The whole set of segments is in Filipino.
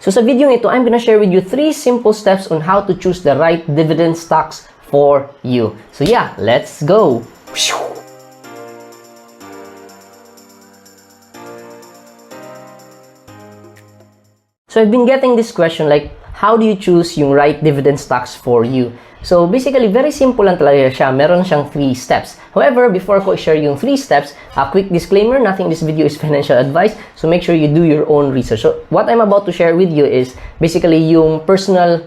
So sa video ito, I'm gonna share with you 3 simple steps on how to choose the right dividend stocks for you. So yeah, let's go! So I've been getting this question like, how do you choose yung right dividend stocks for you? So basically, very simple lang talaga siya. Meron siyang 3 steps. However, before ko share yung 3 steps, a quick disclaimer, nothing in this video is financial advice. So make sure you do your own research. So what I'm about to share with you is basically yung personal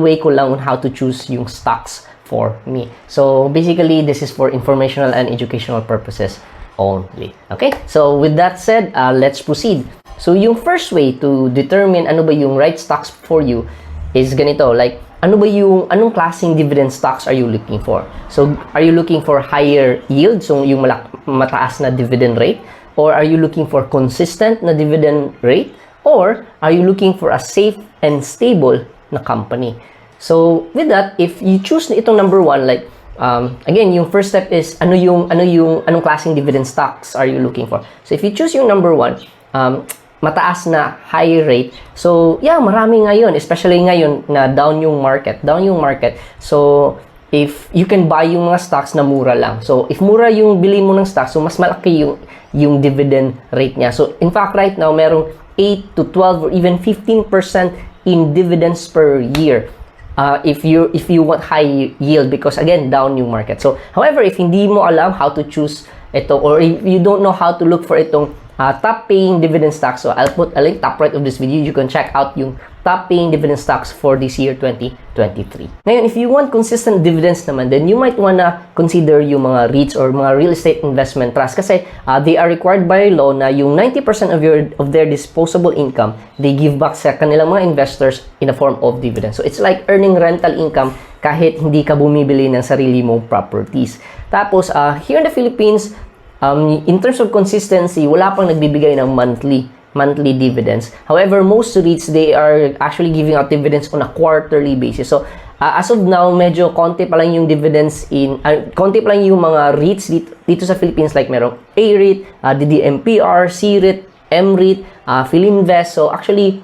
way ko lang on how to choose yung stocks for me. So basically, this is for informational and educational purposes only. Okay? So with that said, let's proceed. So yung first way to determine ano ba yung right stocks for you is ganito, like anong klaseng dividend stocks are you looking for? So are you looking for higher yield, so yung mataas na dividend rate, or are you looking for consistent na dividend rate, or are you looking for a safe and stable na company? So with that, if you choose itong number 1, like again, yung first step is anong klaseng dividend stocks are you looking for? So if you choose yung number 1, mataas na high rate. So, yeah, marami ngayon, especially ngayon na down yung market. So, if you can buy yung mga stocks na mura lang. So, if mura yung bili mo ng stocks, so mas malaki yung dividend rate niya. So, in fact, right now, merong 8 to 12 or even 15% in dividends per year. If you want high yield, because again, down yung market. So, however, if hindi mo alam how to choose ito, or if you don't know how to look for itong top paying dividend stocks, so I'll put a link top right of this video. You can check out yung top paying dividend stocks for this year 2023. Ngayon, if you want consistent dividends naman, then you might wanna consider yung mga REITs or mga real estate investment trusts, kasi they are required by law na yung 90% of their disposable income they give back sa kanilang mga investors in the form of dividends. So it's like earning rental income kahit hindi ka bumibili ng sarili mong properties. Tapos here in the Philippines, in terms of consistency, wala pang nagbibigay ng monthly dividends. However, most REITs, they are actually giving out dividends on a quarterly basis. So, as of now, medyo konti pa lang yung dividends konti pa lang yung mga REITs dito sa Philippines, like merong A-REIT, DDMPR, C-REIT, M-REIT, Philinvest. So, actually,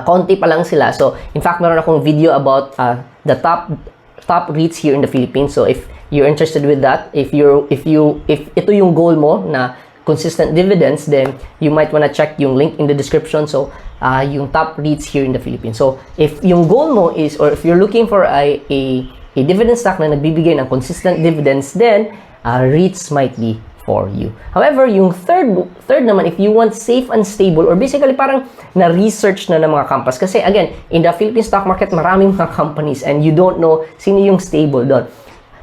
konti pa lang sila. So, in fact, meron akong video about the top REITs here in the Philippines. So, if you're interested with that, if ito yung goal mo na consistent dividends, then you might wanna check yung link in the description. So yung top REITs here in the Philippines. So if yung goal mo is, or if you're looking for a dividend stock na nagbibigay ng consistent dividends, then REITs might be for you. However, yung third naman, if you want safe and stable, or basically parang na-research na ng mga companies, kasi again, in the Philippine stock market, maraming mga companies and you don't know sino yung stable doon.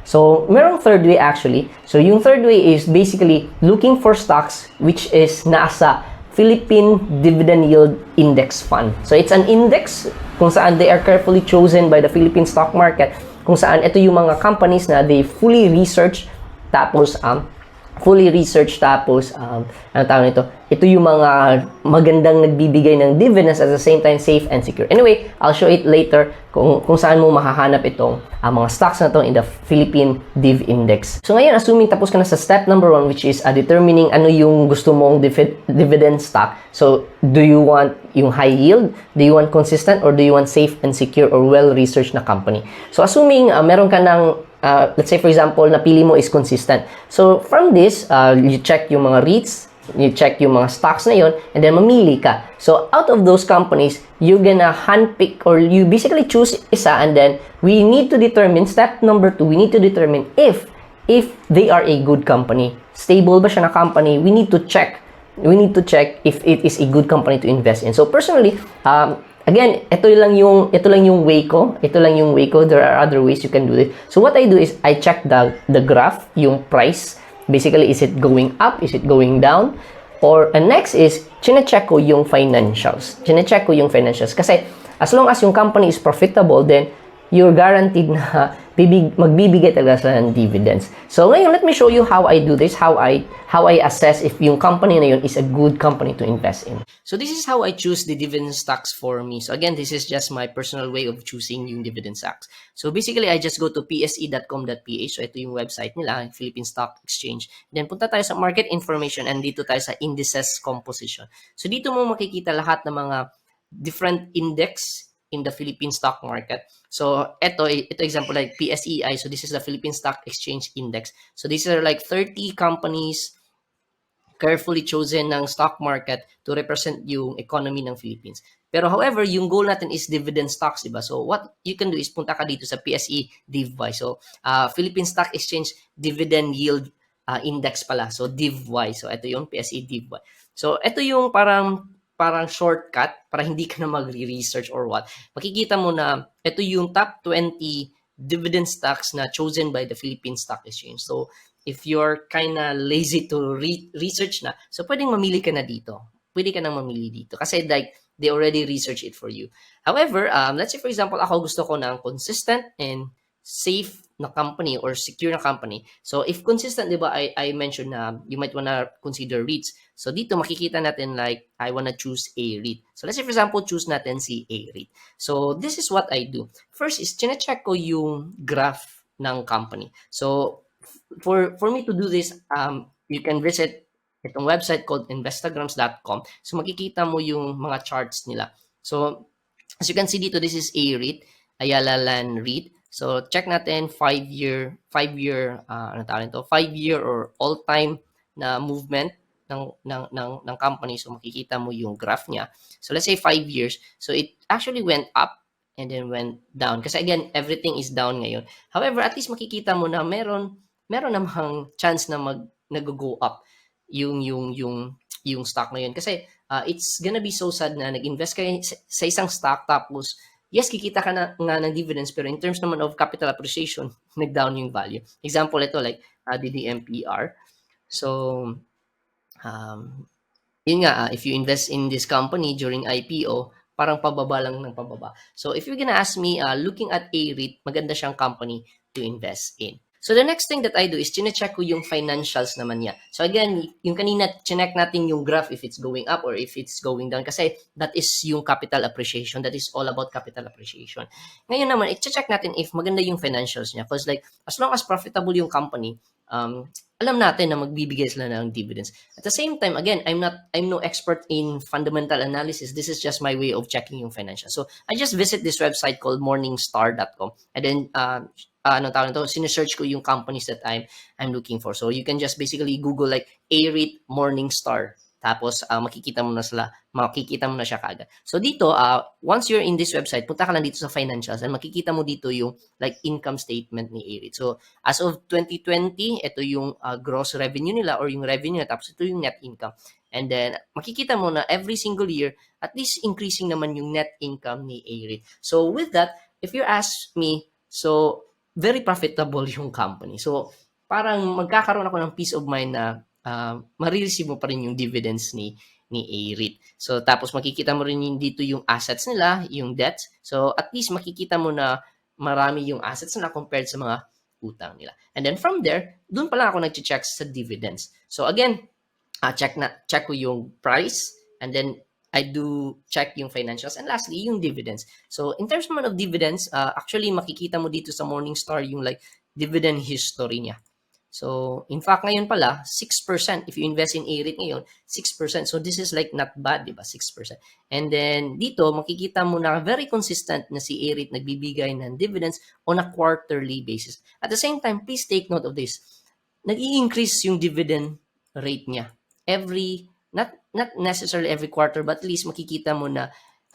So, merong third way actually. So, yung third way is basically looking for stocks which is nasa Philippine Dividend Yield Index Fund. So, it's an index kung saan they are carefully chosen by the Philippine stock market, kung saan ito yung mga companies na they fully research, tapos ano tawag nito? Ito yung mga magandang nagbibigay ng dividends at the same time safe and secure. Anyway, I'll show it later kung saan mo mahahanap itong mga stocks na to in the Philippine Div Index. So ngayon, assuming tapos ka na sa step number 1, which is determining ano yung gusto mong dividend stock. So, do you want yung high yield? Do you want consistent? Or do you want safe and secure or well-researched na company? So, assuming meron ka ng let's say for example, napili mo is consistent. So, from this, you check yung mga REITs, you check yung mga stocks na yon, and then mamili ka. So, out of those companies, you're gonna handpick, or you basically choose isa, and then we need to determine, step number 2, we need to determine if they are a good company. Stable ba siya na company? We need to check if it is a good company to invest in. So, personally, again, ito lang yung way ko. There are other ways you can do it. So what I do is I check the graph, yung price. Basically, is it going up? Is it going down? And next is chine-check ko yung financials. Kasi as long as yung company is profitable, then you're guaranteed na magbibigay talaga sila ng dividends. So ngayon, let me show you how I do this, how I assess if yung company na yun is a good company to invest in. So this is how I choose the dividend stocks for me. So again, this is just my personal way of choosing yung dividend stocks. So basically, I just go to pse.com.ph. So ito yung website nila, Philippine Stock Exchange. Then punta tayo sa market information, and dito tayo sa indices composition. So dito mo makikita lahat ng mga different index in the Philippine stock market. So ito example like PSEI. So this is the Philippine Stock Exchange Index. So these are like 30 companies carefully chosen ng stock market to represent yung economy ng Philippines. Pero however, yung goal natin is dividend stocks, diba? So what you can do is punta ka dito sa PSE DivY. So Philippine Stock Exchange Dividend Yield Index pala. So DivY. So ito yung PSE DivY. So ito yung parang shortcut para hindi ka na magre-research or what. Makikita mo na ito yung top 20 dividend stocks na chosen by the Philippine Stock Exchange. So if you're kinda lazy to research na, so pwedeng mamili ka na dito. Pwede ka nang mamili dito. Kasi like, they already research it for you. However, let's say for example, ako gusto ko ng consistent and safe na company or secure na company. So if consistent, di ba, I mentioned na you might wanna consider REITs. So dito makikita natin like, I wanna choose a REIT. So let's say for example, choose natin si a REIT. So this is what I do. First is, chine-check ko yung graph ng company. So for me to do this, you can visit itong website called investagrams.com. So makikita mo yung mga charts nila. So as you can see dito, this is a REIT, Ayala Land REIT. So check natin 5-year ano tawag nito, 5-year or all-time na movement ng company. So makikita mo yung graph niya. So let's say 5 years. So it actually went up and then went down. Kasi again, everything is down ngayon. However, at least makikita mo na meron namang chance na nag-go up yung stock na yun. Kasi it's gonna be so sad na nag-invest kayo sa isang stock tapos yes, kikita ka na nga ng dividends pero in terms naman of capital appreciation, nag-down yung value. Example ito like DDMPR. So yun nga, if you invest in this company during IPO, parang pababa lang ng pababa. So if you're gonna ask me, looking at a REIT, maganda siyang company to invest in. So the next thing that I do is chine-check ko yung financials naman niya. So again, yung kanina, chinek natin yung graph if it's going up or if it's going down kasi that is yung capital appreciation. That is all about capital appreciation. Ngayon naman, i-check natin if maganda yung financials niya. Because like, as long as profitable yung company, alam natin na magbibigay sila ng dividends. At the same time, again, I'm no expert in fundamental analysis. This is just my way of checking yung financials. So I just visit this website called morningstar.com and then sinesearch ko yung companies that I'm looking for. So you can just basically Google like A-REIT Morningstar. Tapos makikita mo na siya kaagad. So dito, once you're in this website, punta ka lang dito sa financials and makikita mo dito yung like income statement ni A-REIT. So as of 2020, ito yung gross revenue nila or yung revenue nila, tapos ito yung net income. And then makikita mo na every single year, at least increasing naman yung net income ni A-REIT. So with that, if you ask me, so very profitable yung company. So parang magkakaroon ako ng peace of mind na marireceive mo pa rin yung dividends ni A-REIT. So tapos makikita mo rin dito yung assets nila, yung debts. So at least makikita mo na marami yung assets nila compared sa mga utang nila. And then from there, doon pa lang ako nag-check sa dividends. So again, check ko yung price and then I do check yung financials and lastly, yung dividends. So in terms naman of dividends, actually makikita mo dito sa Morningstar yung like dividend history niya. So in fact, ngayon pala, 6%. If you invest in A-REIT ngayon, 6%. So this is like not bad, di ba? 6%. And then dito, makikita mo na very consistent na si A-REIT nagbibigay ng dividends on a quarterly basis. At the same time, please take note of this. Nag-i-increase yung dividend rate niya. Not necessarily every quarter, but at least makikita mo na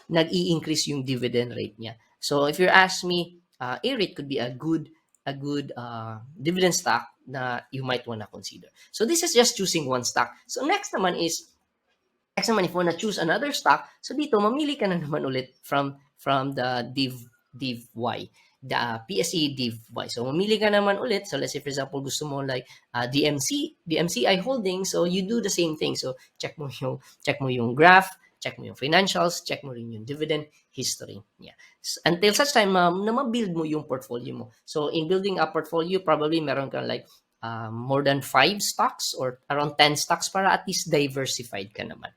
nag-i-increase yung dividend rate niya. So if you ask me, A-REIT could be a good dividend stock na you might want to consider. So this is just choosing one stock. So next naman if you want to choose another stock, so dito mamili ka na naman ulit from the DivY, the PSE DivY. So mamili ka naman ulit. So let's say for example gusto mo like DMCI Holdings, so you do the same thing. So check mo yung graph, check mo yung financials, check mo rin yung dividend history niya. Until such time na ma-build mo yung portfolio mo. So in building a portfolio, probably meron kang like more than 5 stocks or around 10 stocks para at least diversified ka naman.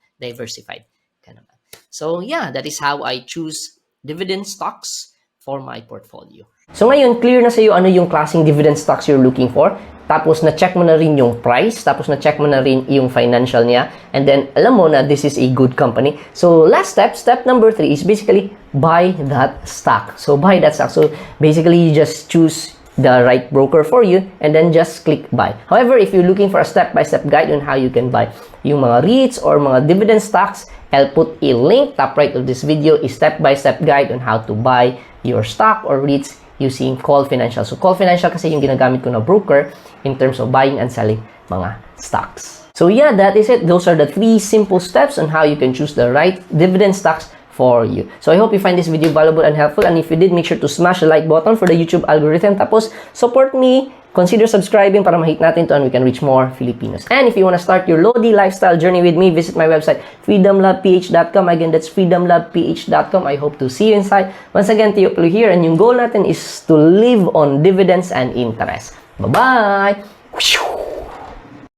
So yeah, that is how I choose dividend stocks for my portfolio. So ngayon, clear na sa iyo ano yung klaseng dividend stocks you're looking for? tapos na-check mo na rin yung price, tapos na-check mo na rin yung financial niya, and then alam mo na this is a good company. So last step number 3 is basically buy that stock. So buy that stock. So basically you just choose the right broker for you and then just click buy. However, if you're looking for a step-by-step guide on how you can buy yung mga REITs or mga dividend stocks, I'll put a link top right of this video, is step-by-step guide on how to buy your stock or REITs using Call Financial. So Call Financial kasi yung ginagamit ko na broker in terms of buying and selling mga stocks. So yeah, that is it. Those are the 3 simple steps on how you can choose the right dividend stocks for you. So I hope you find this video valuable and helpful, and if you did, make sure to smash the like button for the YouTube algorithm. Tapos support me, consider subscribing para ma-hit natin to and we can reach more Filipinos. And if you want to start your Lodi lifestyle journey with me, visit my website freedomloveph.com. Again, that's freedomloveph.com. I hope to see you inside. Once again, Tiyo here, and yung goal natin is to live on dividends and interest. Bye-bye!